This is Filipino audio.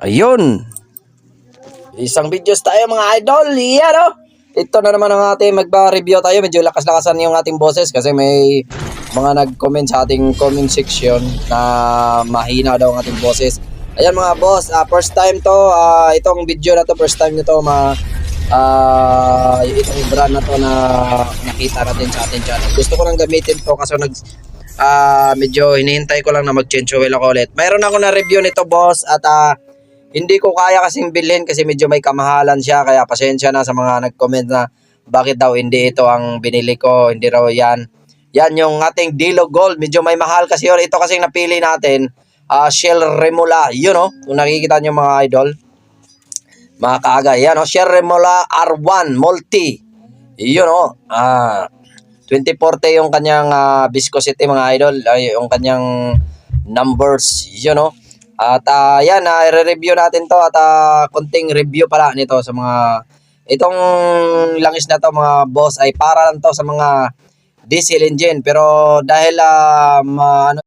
Ayun. Isang videos tayo mga idol. Yan o. Ito na naman ang ating magba-review tayo. Medyo lakas-lakasan yung ating boses kasi may mga nag-comment sa ating comment section na mahina daw ang ating boses. Ayan mga boss, first time to. Itong video na to, first time nyo to itong brand na to na nakita natin sa ating channel. Gusto ko nang gamitin to kasi medyo hinihintay ko lang na mag-change oil ako ulit. Mayroon ako na review nito boss at hindi ko kaya kasing bilhin kasi medyo may kamahalan siya, kaya pasensya na sa mga nag-comment na bakit daw hindi ito ang binili ko, hindi raw yan. Yan yung ating Dilo Gold, medyo may mahal kasi yun. Ito kasing napili natin, Shell Remola, yun o, kung nakikita nyo mga idol, mga kaagay, yan o, Shell Remola R1 Multi, yun o, 2040 yung kanyang viscosity mga idol, yung kanyang numbers, yun o. At yan, i-review natin to at konting review pala nito sa mga itong langis na to mga boss ay para lang to sa mga diesel engine, pero dahil ano